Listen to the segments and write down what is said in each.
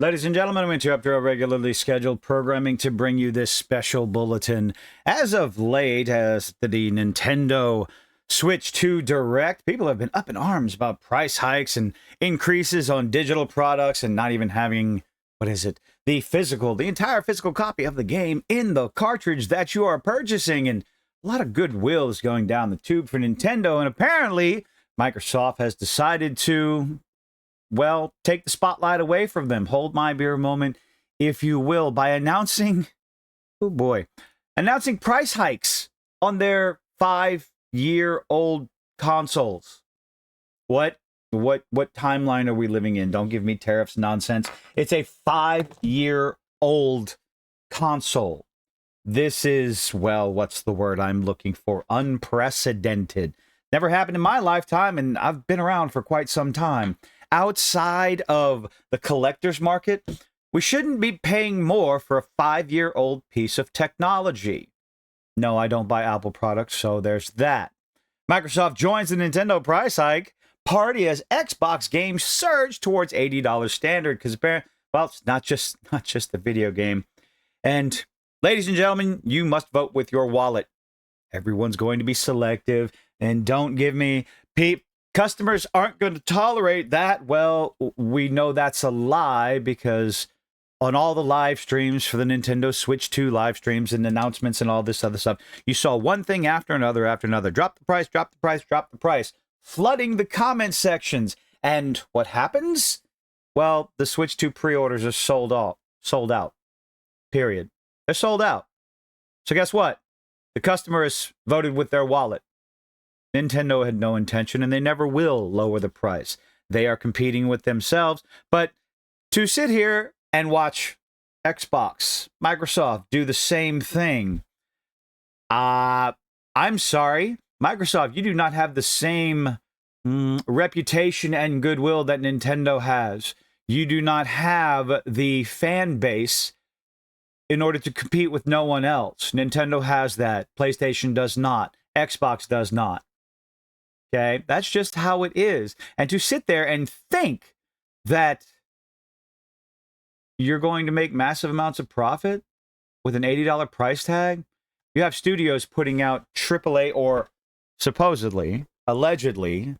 Ladies and gentlemen, we interrupt our regularly scheduled programming to bring you this special bulletin. As of late, as the Nintendo Switch 2 Direct, people have been up in arms about price hikes and increases on digital products and not even having, the entire physical copy of the game in the cartridge that you are purchasing. And a lot of goodwill is going down the tube for Nintendo. And apparently, Microsoft has decided to take the spotlight away from them. Hold my beer moment, if you will, by announcing price hikes on their 5-year-old consoles. What timeline are we living in? Don't give me tariffs nonsense. It's a 5-year-old console. This is, what's the word I'm looking for? Unprecedented. Never happened in my lifetime, and I've been around for quite some time. Outside of the collector's market, we shouldn't be paying more for a 5-year-old piece of technology. No, I don't buy Apple products, so there's that. Microsoft joins the Nintendo price hike party as Xbox games surge towards $80 standard because, it's not just the video game. And ladies and gentlemen, you must vote with your wallet. Everyone's going to be selective, and don't give me customers aren't going to tolerate that. Well, we know that's a lie because on all the live streams for the Nintendo Switch 2 live streams and announcements and all this other stuff, you saw one thing after another after another. Drop the price, drop the price, drop the price, flooding the comment sections. And what happens? Well, the Switch 2 pre-orders are sold out. Period. They're sold out. So guess what? The customer has voted with their wallet. Nintendo had no intention, and they never will lower the price. They are competing with themselves. But to sit here and watch Xbox, Microsoft do the same thing, I'm sorry, Microsoft, you do not have the same reputation and goodwill that Nintendo has. You do not have the fan base in order to compete with no one else. Nintendo has that. PlayStation does not. Xbox does not. Okay, that's just how it is. And to sit there and think that you're going to make massive amounts of profit with an $80 price tag, you have studios putting out AAA or supposedly, allegedly,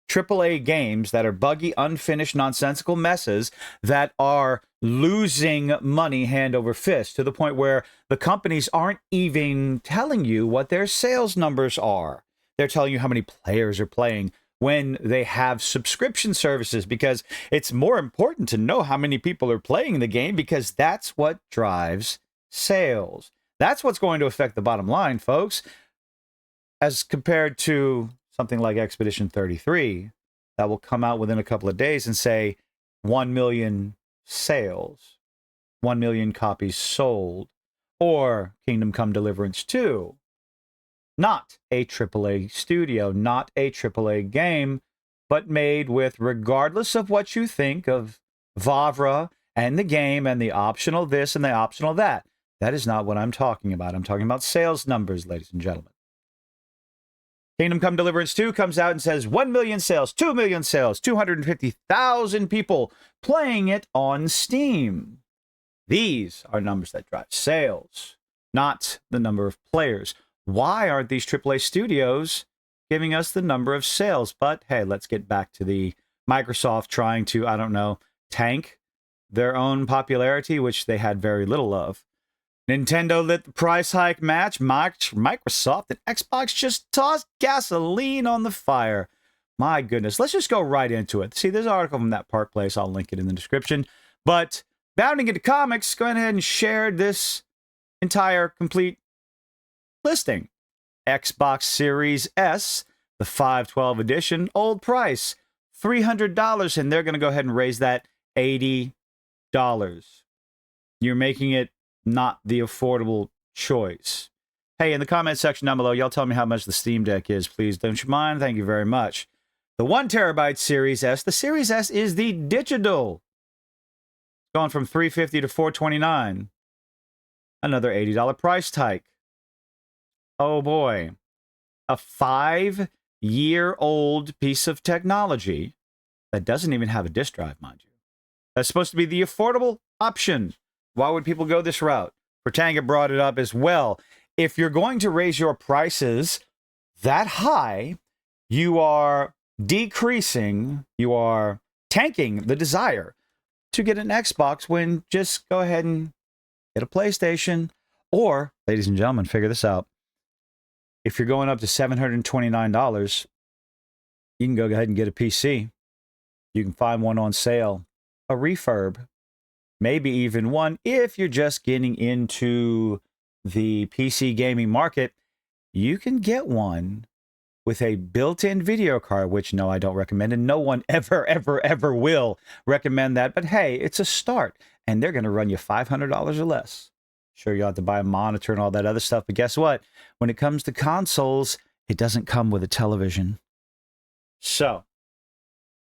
AAA games that are buggy, unfinished, nonsensical messes that are losing money hand over fist to the point where the companies aren't even telling you what their sales numbers are. They're telling you how many players are playing when they have subscription services because it's more important to know how many people are playing the game because that's what drives sales. That's what's going to affect the bottom line, folks, as compared to something like Expedition 33 that will come out within a couple of days and say 1 million sales, 1 million copies sold, or Kingdom Come Deliverance 2. Not a AAA studio, not a AAA game, but made with, regardless of what you think of Vavra and the game and the optional this and the optional that. That is not what I'm talking about. I'm talking about sales numbers, ladies and gentlemen. Kingdom Come Deliverance 2 comes out and says 1 million sales, 2 million sales, 250,000 people playing it on Steam. These are numbers that drive sales, not the number of players. Why aren't these AAA studios giving us the number of sales? But hey, let's get back to the Microsoft trying to, tank their own popularity, which they had very little of. Nintendo lit the price hike match. Microsoft and Xbox just tossed gasoline on the fire. My goodness. Let's just go right into it. See, there's an article from that Park Place. I'll link it in the description. But bounding into comics, go ahead and share this entire complete listing. Xbox Series S, the 512 edition, old price, $300, and they're going to go ahead and raise that $80. You're making it not the affordable choice. Hey, in the comment section down below, y'all tell me how much the Steam Deck is, please. Don't you mind? Thank you very much. The 1 terabyte Series S, the Series S is the digital. It's going from $350 to $429. Another $80 price hike. Oh boy. A 5-year-old piece of technology that doesn't even have a disk drive, mind you. That's supposed to be the affordable option. Why would people go this route? Protanga brought it up as well. If you're going to raise your prices that high, you are decreasing, you are tanking the desire to get an Xbox when just go ahead and get a PlayStation. Or, ladies and gentlemen, figure this out. If you're going up to $729, you can go ahead and get a PC. You can find one on sale, a refurb, maybe even one if you're just getting into the PC gaming market. You can get one with a built-in video card, which no, I don't recommend, and no one ever will recommend that. But hey, it's a start, and they're going to run you $500 or less. Sure, you'll have to buy a monitor and all that other stuff, but guess what? When it comes to consoles, it doesn't come with a television. So,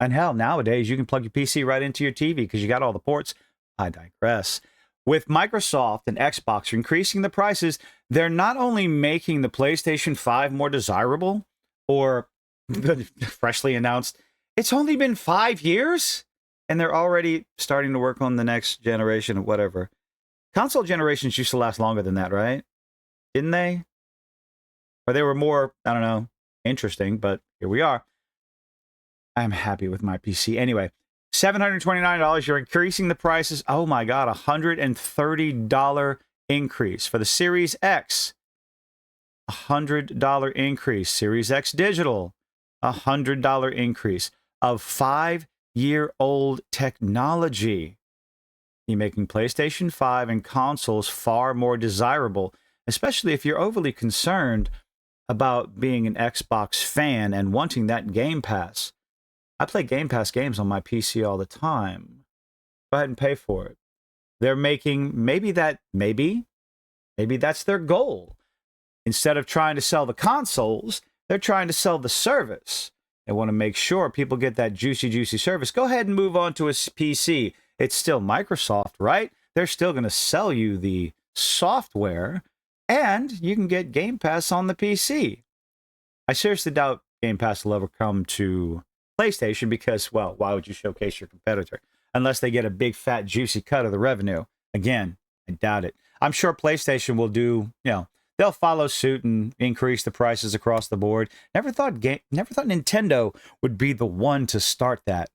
and hell, nowadays, you can plug your PC right into your TV because you got all the ports. I digress. With Microsoft and Xbox increasing the prices, they're not only making the PlayStation 5 more desirable, or freshly announced, it's only been 5 years, and they're already starting to work on the next generation of whatever. Console generations used to last longer than that, right? Didn't they? Or they were more, I don't know, interesting, but here we are. I'm happy with my PC. Anyway, $729, you're increasing the prices. Oh my God, $130 increase. For the Series X, $100 increase. Series X Digital, $100 increase of 5-year-old technology. You're making PlayStation 5 and consoles far more desirable, especially if you're overly concerned about being an Xbox fan and wanting that Game Pass. I play Game Pass games on my PC all the time. Go ahead and pay for it. They're making, maybe that's their goal. Instead of trying to sell the consoles, they're trying to sell the service. They want to make sure people get that juicy service. Go ahead and move on to a PC. It's still Microsoft, right? They're still going to sell you the software, and you can get Game Pass on the PC. I seriously doubt Game Pass will ever come to PlayStation because, well, why would you showcase your competitor? Unless they get a big, fat, juicy cut of the revenue. Again, I doubt it. I'm sure PlayStation will do, they'll follow suit and increase the prices across the board. Never thought Nintendo would be the one to start that.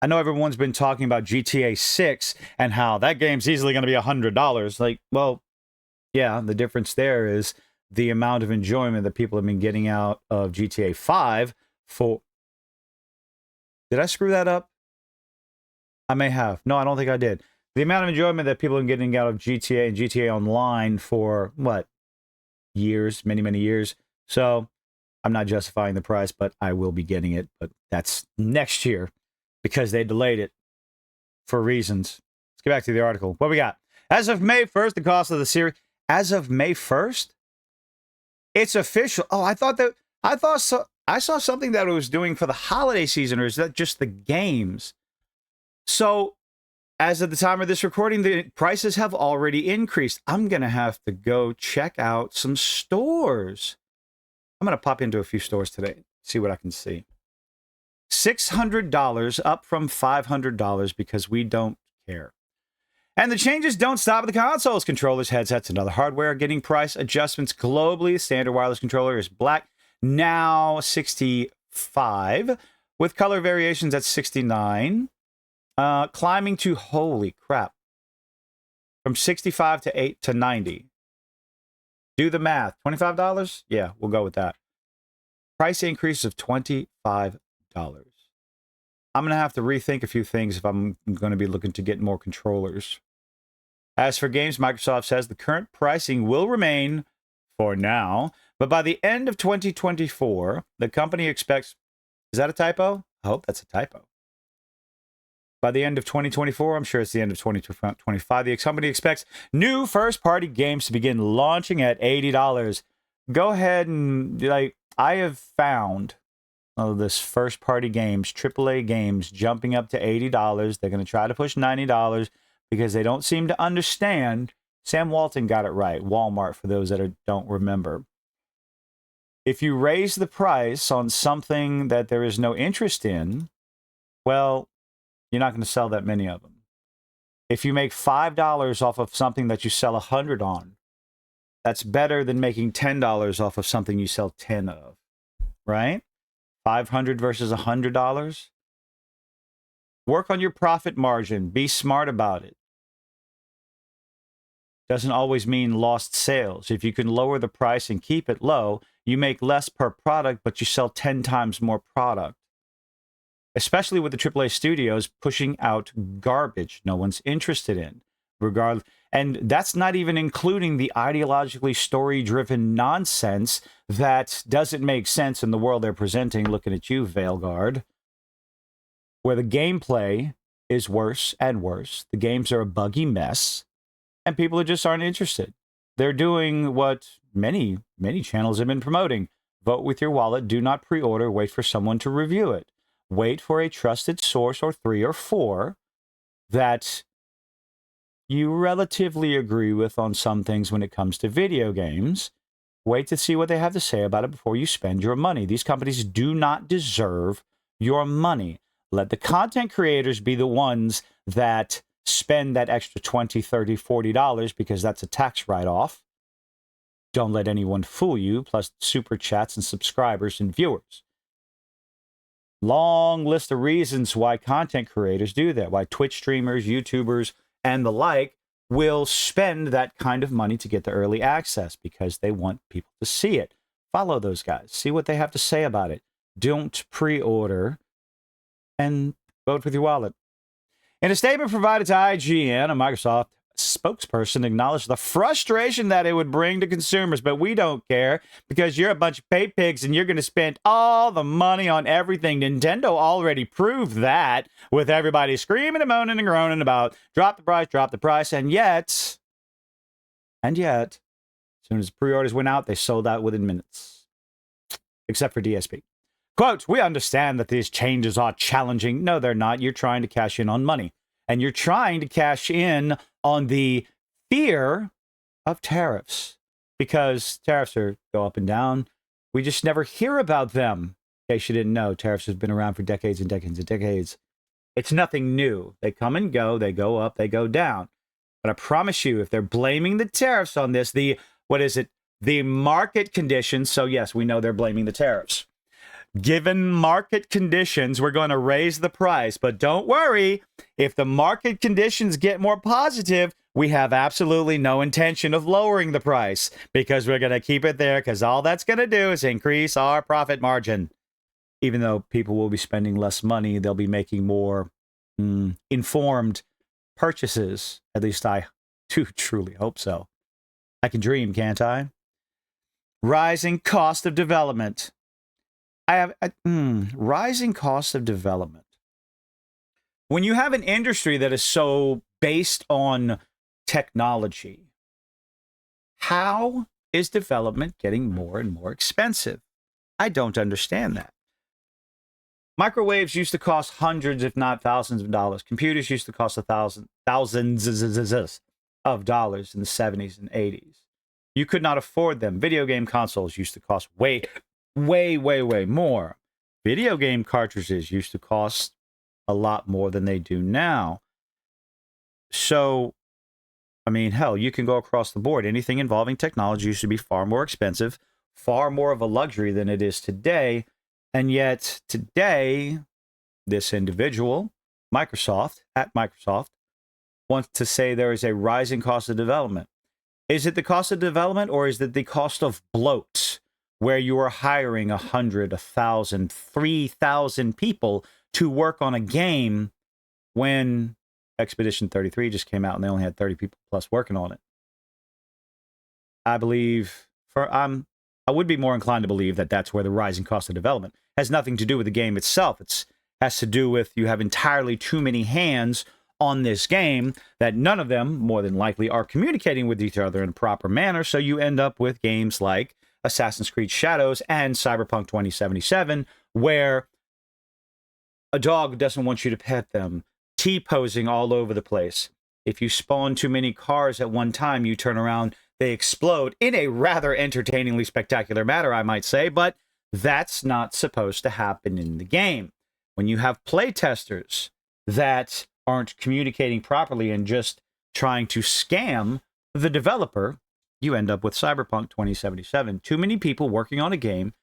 I know everyone's been talking about GTA 6 and how that game's easily going to be $100. Like, well, yeah, the difference there is the amount of enjoyment that people have been getting out of GTA 5 for... Did I screw that up? I may have. No, I don't think I did. The amount of enjoyment that people are getting out of GTA and GTA Online for, what, years, many years. So I'm not justifying the price, but I will be getting it. But that's next year because they delayed it for reasons. Let's get back to the article. What we got? As of May 1st, the cost of the series. As of May 1st? It's official. Oh, I saw something that it was doing for the holiday season, or is that just the games? So, as of the time of this recording, the prices have already increased. I'm going to have to go check out some stores. I'm going to pop into a few stores today, see what I can see. $600 up from $500 because we don't care. And the changes don't stop at the consoles, controllers, headsets, and other hardware. Getting price adjustments globally. The standard wireless controller is black, now $65, with color variations at $69. Climbing to, holy crap, from $65 to $90. Do the math. $25? Yeah, we'll go with that. Price increase of $25. I'm going to have to rethink a few things if I'm going to be looking to get more controllers. As for games, Microsoft says the current pricing will remain for now, but by the end of 2024, the company expects... Is that a typo? I hope that's a typo. By the end of 2024, I'm sure it's the end of 2025, the company expects new first-party games to begin launching at $80. Go ahead and, I have found this first-party games, AAA games, jumping up to $80. They're going to try to push $90 because they don't seem to understand. Sam Walton got it right. Walmart, for those that don't remember. If you raise the price on something that there is no interest in, well, You're not going to sell that many of them. If you make $5 off of something that you sell 100 on, that's better than making $10 off of something you sell 10 of, right? 500 versus $100. Work on your profit margin. Be smart about it. Doesn't always mean lost sales. If you can lower the price and keep it low, you make less per product, but you sell 10 times more product. Especially with the AAA studios pushing out garbage no one's interested in. And that's not even including the ideologically story-driven nonsense that doesn't make sense in the world they're presenting, looking at you, Veilguard, where the gameplay is worse and worse. The games are a buggy mess, and people just aren't interested. They're doing what many channels have been promoting. Vote with your wallet. Do not pre-order. Wait for someone to review it. Wait for a trusted source or 3 or 4 that you relatively agree with on some things when it comes to video games. Wait to see what they have to say about it before you spend your money. These companies do not deserve your money. Let the content creators be the ones that spend that extra $20, $30, $40 because that's a tax write-off. Don't let anyone fool you, plus super chats and subscribers and viewers. Long list of reasons why content creators do that, why Twitch streamers, YouTubers, and the like will spend that kind of money to get the early access because they want people to see it. Follow those guys. See what they have to say about it. Don't pre-order and vote with your wallet. In a statement provided to IGN, a Microsoft spokesperson acknowledged the frustration that it would bring to consumers, but we don't care because you're a bunch of pay pigs and you're going to spend all the money on everything. Nintendo already proved that with everybody screaming and moaning and groaning about drop the price, and yet, as soon as pre-orders went out, they sold out within minutes, except for DSP. Quote, we understand that these changes are challenging. No, they're not. You're trying to cash in on money. And you're trying to cash in on the fear of tariffs. Because tariffs go up and down. We just never hear about them. In case you didn't know, tariffs have been around for decades and decades and decades. It's nothing new. They come and go. They go up. They go down. But I promise you, if they're blaming the tariffs on this, the market conditions. So yes, we know they're blaming the tariffs. Given market conditions, we're going to raise the price. But don't worry, if the market conditions get more positive, we have absolutely no intention of lowering the price because we're going to keep it there because all that's going to do is increase our profit margin. Even though people will be spending less money, they'll be making more informed purchases. At least I do truly hope so. I can dream, can't I? Rising cost of development. Rising cost of development. When you have an industry that is so based on technology, how is development getting more and more expensive? I don't understand that. Microwaves used to cost hundreds, if not thousands of dollars. Computers used to cost thousands of dollars in the 70s and 80s. You could not afford them. Video game consoles used to cost way more. Video game cartridges used to cost a lot more than they do now. So, I mean, hell, you can go across the board. Anything involving technology used to be far more expensive, far more of a luxury than it is today. And yet today, this individual, Microsoft, wants to say there is a rising cost of development. Is it the cost of development or is it the cost of bloat, where you are hiring 100, 1,000, 3,000 people to work on a game when Expedition 33 just came out and they only had 30 people plus working on it? I believe, I would be more inclined to believe that that's where the rising cost of development has nothing to do with the game itself. It has to do with you have entirely too many hands on this game that none of them, more than likely, are communicating with each other in a proper manner. So you end up with games like Assassin's Creed Shadows and Cyberpunk 2077, where a dog doesn't want you to pet them, T-posing all over the place. If you spawn too many cars at one time, you turn around, they explode in a rather entertainingly spectacular manner, I might say, but that's not supposed to happen in the game. When you have playtesters that aren't communicating properly and just trying to scam the developer, you end up with Cyberpunk 2077. Too many people working on a game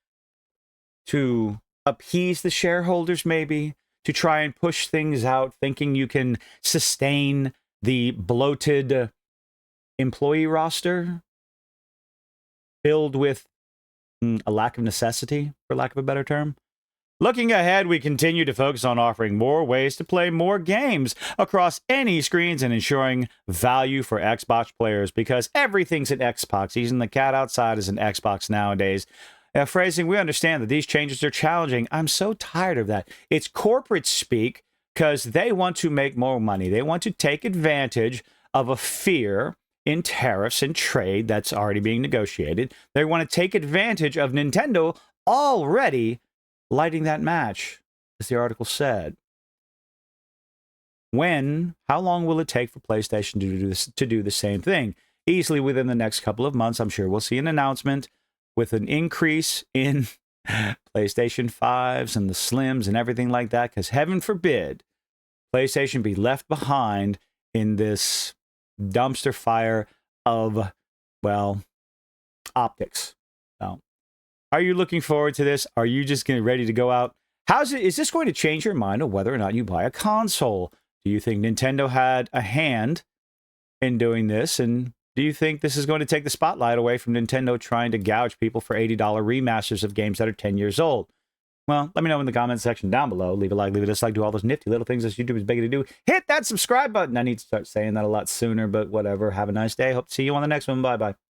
to appease the shareholders, maybe, to try and push things out, thinking you can sustain the bloated employee roster filled with a lack of necessity, for lack of a better term. Looking ahead, we continue to focus on offering more ways to play more games across any screens and ensuring value for Xbox players, because everything's an Xbox. Even the cat outside is an Xbox nowadays. Phrasing, we understand that these changes are challenging. I'm so tired of that. It's corporate speak because they want to make more money. They want to take advantage of a fear in tariffs and trade that's already being negotiated. They want to take advantage of Nintendo already lighting that match, as the article said. How long will it take for PlayStation to do the same thing? Easily within the next couple of months, I'm sure we'll see an announcement with an increase in PlayStation 5s and the Slims and everything like that, because heaven forbid PlayStation be left behind in this dumpster fire of, well, optics. So, are you looking forward to this? Are you just getting ready to go out? Is this going to change your mind of whether or not you buy a console? Do you think Nintendo had a hand in doing this? And do you think this is going to take the spotlight away from Nintendo trying to gouge people for $80 remasters of games that are 10 years old? Well, let me know in the comments section down below. Leave a like, leave a dislike, do all those nifty little things that YouTube is begging to do. Hit that subscribe button. I need to start saying that a lot sooner, but whatever. Have a nice day. Hope to see you on the next one. Bye-bye.